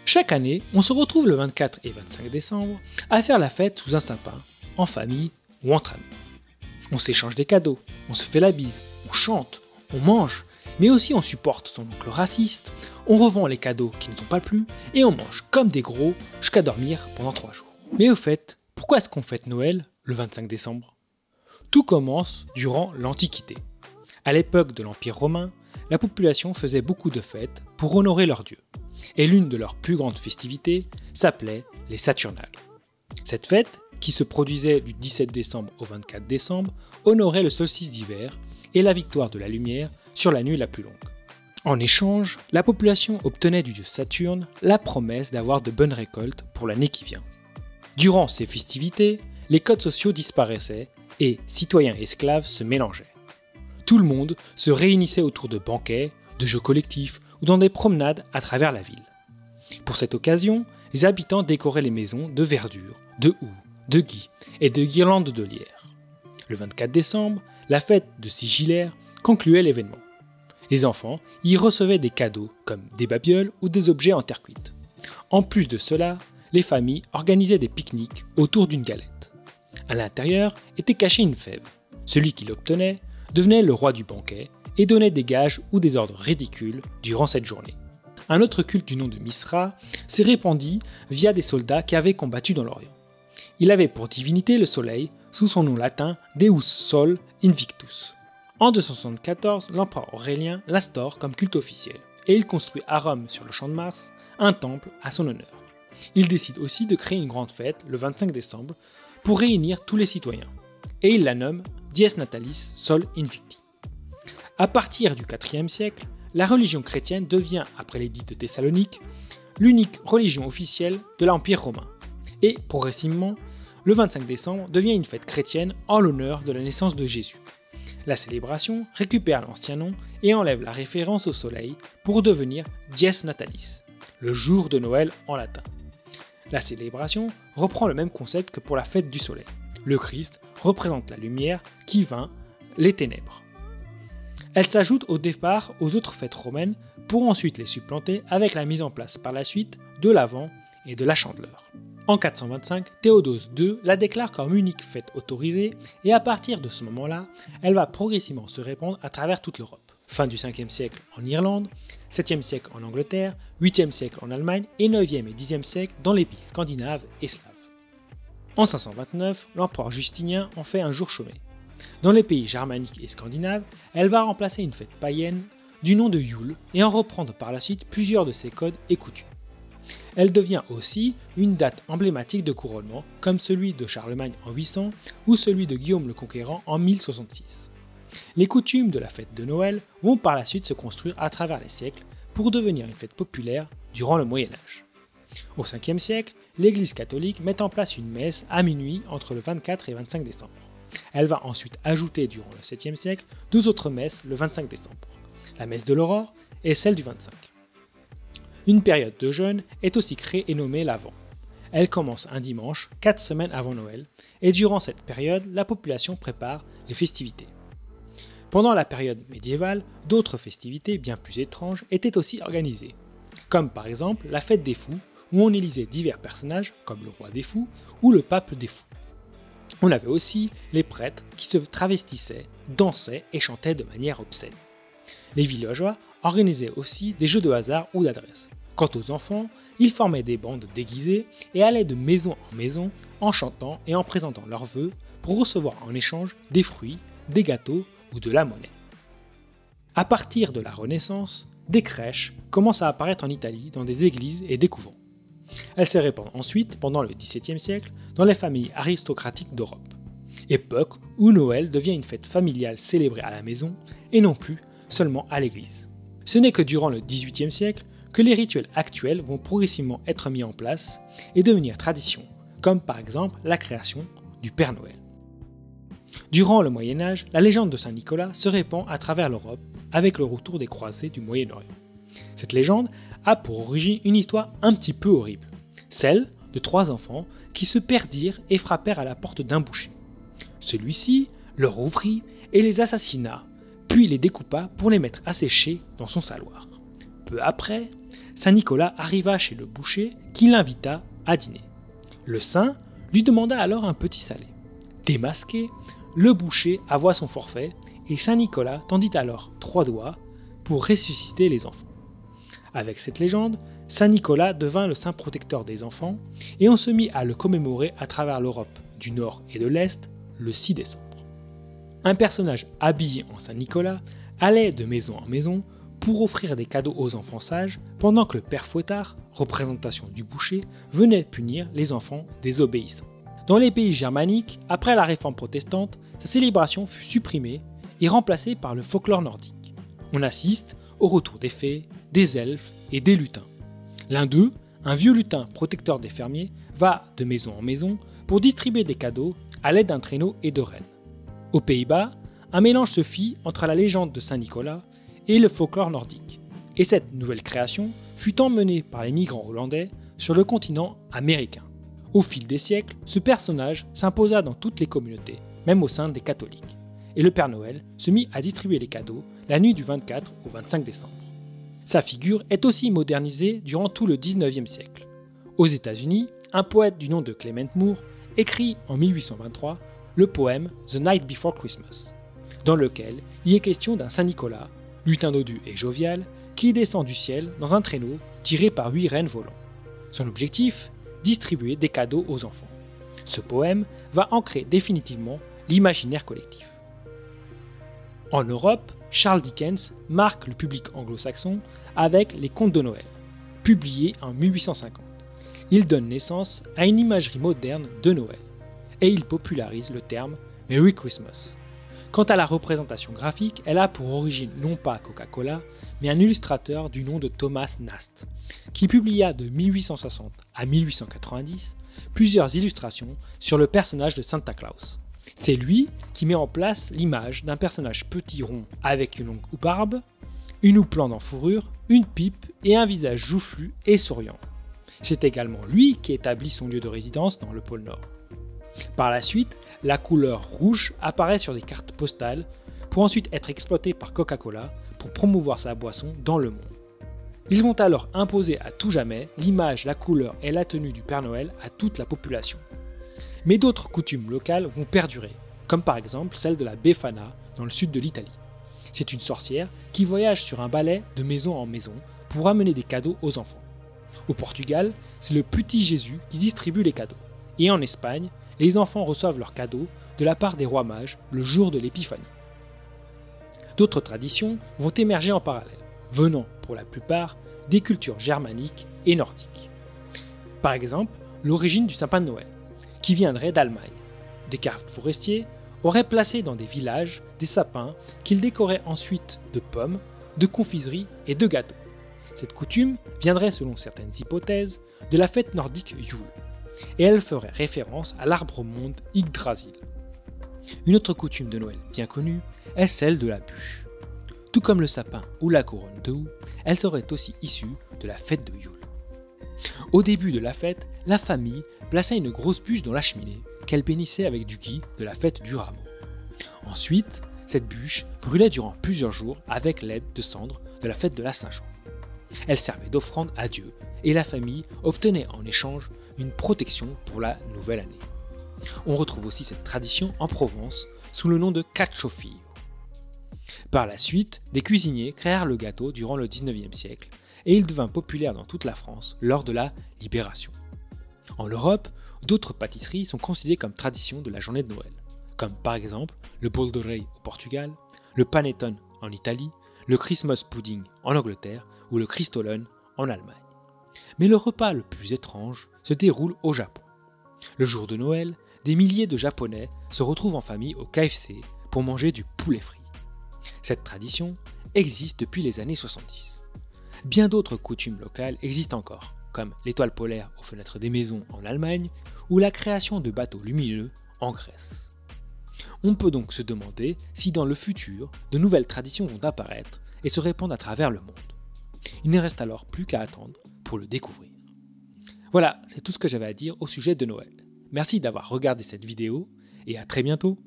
Chaque année, on se retrouve le 24 et 25 décembre à faire la fête sous un sapin, en famille ou entre amis. On s'échange des cadeaux, on se fait la bise, on chante, on mange, mais aussi on supporte son oncle raciste, on revend les cadeaux qui ne sont pas plu et on mange comme des gros jusqu'à dormir pendant 3 jours. Mais au fait, pourquoi est-ce qu'on fête Noël le 25 décembre ? Tout commence durant l'Antiquité. À l'époque de l'Empire romain, la population faisait beaucoup de fêtes pour honorer leurs dieux. Et l'une de leurs plus grandes festivités s'appelait les Saturnales. Cette fête, qui se produisait du 17 décembre au 24 décembre, honorait le solstice d'hiver et la victoire de la lumière sur la nuit la plus longue. En échange, la population obtenait du dieu Saturne la promesse d'avoir de bonnes récoltes pour l'année qui vient. Durant ces festivités, les codes sociaux disparaissaient et citoyens et esclaves se mélangeaient. Tout le monde se réunissait autour de banquets, de jeux collectifs ou dans des promenades à travers la ville. Pour cette occasion, les habitants décoraient les maisons de verdure, de houx, de gui et de guirlandes de lierre. Le 24 décembre, la fête de Sigillaire concluait l'événement. Les enfants y recevaient des cadeaux comme des babioles ou des objets en terre cuite. En plus de cela, les familles organisaient des pique-niques autour d'une galette. À l'intérieur était cachée une fève. Celui qui l'obtenait devenait le roi du banquet et donnait des gages ou des ordres ridicules durant cette journée. Un autre culte du nom de Misra s'est répandit via des soldats qui avaient combattu dans l'Orient. Il avait pour divinité le soleil sous son nom latin Deus Sol Invictus. En 274, l'empereur Aurélien l'instaure comme culte officiel et il construit à Rome sur le champ de Mars un temple à son honneur. Il décide aussi de créer une grande fête le 25 décembre pour réunir tous les citoyens et il la nomme Dies Natalis Sol Invicti. À partir du IVe siècle, la religion chrétienne devient, après l'édit de Thessalonique, l'unique religion officielle de l'Empire romain. Et, progressivement, le 25 décembre devient une fête chrétienne en l'honneur de la naissance de Jésus. La célébration récupère l'ancien nom et enlève la référence au soleil pour devenir Dies Natalis, le jour de Noël en latin. La célébration reprend le même concept que pour la fête du soleil. Le Christ représente la lumière qui vainc les ténèbres. Elle s'ajoute au départ aux autres fêtes romaines pour ensuite les supplanter avec la mise en place par la suite de l'Avent et de la Chandeleur. En 425, Théodose II la déclare comme unique fête autorisée et à partir de ce moment-là, elle va progressivement se répandre à travers toute l'Europe. Fin du 5e siècle en Irlande, 7e siècle en Angleterre, 8e siècle en Allemagne et 9e et 10e siècle dans les pays scandinaves et slaves. En 529, l'empereur Justinien en fait un jour chômé. Dans les pays germaniques et scandinaves, elle va remplacer une fête païenne du nom de Yule et en reprendre par la suite plusieurs de ses codes et coutumes. Elle devient aussi une date emblématique de couronnement, comme celui de Charlemagne en 800 ou celui de Guillaume le Conquérant en 1066. Les coutumes de la fête de Noël vont par la suite se construire à travers les siècles pour devenir une fête populaire durant le Moyen-Âge. Au 5e siècle, l'Église catholique met en place une messe à minuit entre le 24 et 25 décembre. Elle va ensuite ajouter durant le 7e siècle 2 autres messes le 25 décembre, la messe de l'aurore et celle du 25. Une période de jeûne est aussi créée et nommée l'Avent. Elle commence un dimanche, 4 semaines avant Noël, et durant cette période, la population prépare les festivités. Pendant la période médiévale, d'autres festivités bien plus étranges étaient aussi organisées, comme par exemple la fête des fous, où on élisait divers personnages comme le roi des fous ou le pape des fous. On avait aussi les prêtres qui se travestissaient, dansaient et chantaient de manière obscène. Les villageois organisaient aussi des jeux de hasard ou d'adresse. Quant aux enfants, ils formaient des bandes déguisées et allaient de maison en maison en chantant et en présentant leurs vœux pour recevoir en échange des fruits, des gâteaux ou de la monnaie. À partir de la Renaissance, des crèches commencent à apparaître en Italie dans des églises et des couvents. Elles se répandent ensuite, pendant le XVIIe siècle, dans les familles aristocratiques d'Europe. Époque où Noël devient une fête familiale célébrée à la maison et non plus seulement à l'église. Ce n'est que durant le XVIIIe siècle que les rituels actuels vont progressivement être mis en place et devenir tradition, comme par exemple la création du Père Noël. Durant le Moyen-Âge, la légende de Saint-Nicolas se répand à travers l'Europe avec le retour des croisés du Moyen-Orient. Cette légende a pour origine une histoire un petit peu horrible, celle de 3 enfants qui se perdirent et frappèrent à la porte d'un boucher. Celui-ci leur ouvrit et les assassina, puis les découpa pour les mettre à sécher dans son saloir. Peu après, Saint Nicolas arriva chez le boucher qui l'invita à dîner. Le saint lui demanda alors un petit salé. Démasqué, le boucher avoua son forfait et Saint Nicolas tendit alors 3 doigts pour ressusciter les enfants. Avec cette légende, Saint Nicolas devint le saint protecteur des enfants et on se mit à le commémorer à travers l'Europe du Nord et de l'Est le 6 décembre. Un personnage habillé en Saint Nicolas allait de maison en maison pour offrir des cadeaux aux enfants sages pendant que le père Fouettard, représentation du boucher, venait punir les enfants désobéissants. Dans les pays germaniques, après la réforme protestante, sa célébration fut supprimée et remplacée par le folklore nordique. On assiste au retour des fées, des elfes et des lutins. L'un d'eux, un vieux lutin protecteur des fermiers, va de maison en maison pour distribuer des cadeaux à l'aide d'un traîneau et de rennes. Aux Pays-Bas, un mélange se fit entre la légende de Saint Nicolas et le folklore nordique. Et cette nouvelle création fut emmenée par les migrants hollandais sur le continent américain. Au fil des siècles, ce personnage s'imposa dans toutes les communautés, même au sein des catholiques. Et le Père Noël se mit à distribuer les cadeaux la nuit du 24 au 25 décembre. Sa figure est aussi modernisée durant tout le 19e siècle. Aux États-Unis, un poète du nom de Clement Moore écrit en 1823 le poème The Night Before Christmas, dans lequel il est question d'un Saint Nicolas, lutin dodu et jovial, qui descend du ciel dans un traîneau tiré par 8 rennes volants. Son objectif, distribuer des cadeaux aux enfants. Ce poème va ancrer définitivement l'imaginaire collectif. En Europe, Charles Dickens marque le public anglo-saxon avec Les Contes de Noël, publiés en 1850. Il donne naissance à une imagerie moderne de Noël, et il popularise le terme Merry Christmas. Quant à la représentation graphique, elle a pour origine non pas Coca-Cola, mais un illustrateur du nom de Thomas Nast, qui publia de 1860 à 1890 plusieurs illustrations sur le personnage de Santa Claus. C'est lui qui met en place l'image d'un personnage petit rond avec une longue barbe, une houppelande en fourrure, une pipe et un visage joufflu et souriant. C'est également lui qui établit son lieu de résidence dans le pôle Nord. Par la suite, la couleur rouge apparaît sur des cartes postales pour ensuite être exploitée par Coca-Cola pour promouvoir sa boisson dans le monde. Ils vont alors imposer à tout jamais l'image, la couleur et la tenue du Père Noël à toute la population. Mais d'autres coutumes locales vont perdurer, comme par exemple celle de la Befana dans le sud de l'Italie. C'est une sorcière qui voyage sur un balai de maison en maison pour amener des cadeaux aux enfants. Au Portugal, c'est le petit Jésus qui distribue les cadeaux. Et en Espagne, les enfants reçoivent leurs cadeaux de la part des rois mages le jour de l'Épiphanie. D'autres traditions vont émerger en parallèle, venant pour la plupart des cultures germaniques et nordiques. Par exemple, l'origine du sapin de Noël, qui viendrait d'Allemagne. Des forestiers auraient placé dans des villages des sapins qu'ils décoraient ensuite de pommes, de confiseries et de gâteaux. Cette coutume viendrait, selon certaines hypothèses, de la fête nordique Yule, et elle ferait référence à l'arbre-monde Yggdrasil. Une autre coutume de Noël bien connue est celle de la bûche. Tout comme le sapin ou la couronne de houx, elle serait aussi issue de la fête de Yule. Au début de la fête, la famille plaçait une grosse bûche dans la cheminée qu'elle bénissait avec du gui de la fête du rameau. Ensuite, cette bûche brûlait durant plusieurs jours avec l'aide de cendres de la fête de la Saint-Jean. Elle servait d'offrande à Dieu et la famille obtenait en échange une protection pour la nouvelle année. On retrouve aussi cette tradition en Provence sous le nom de caciofio. Par la suite, des cuisiniers créèrent le gâteau durant le 19e siècle et il devint populaire dans toute la France lors de la Libération. En Europe, d'autres pâtisseries sont considérées comme tradition de la journée de Noël, comme par exemple le bol de rei au Portugal, le panettone en Italie, le Christmas pudding en Angleterre ou le Christollen en Allemagne. Mais le repas le plus étrange se déroule au Japon. Le jour de Noël, des milliers de Japonais se retrouvent en famille au KFC pour manger du poulet frit. Cette tradition existe depuis les années 70. Bien d'autres coutumes locales existent encore, comme l'étoile polaire aux fenêtres des maisons en Allemagne ou la création de bateaux lumineux en Grèce. On peut donc se demander si dans le futur, de nouvelles traditions vont apparaître et se répandre à travers le monde. Il ne reste alors plus qu'à attendre pour le découvrir. Voilà, c'est tout ce que j'avais à dire au sujet de Noël. Merci d'avoir regardé cette vidéo et à très bientôt.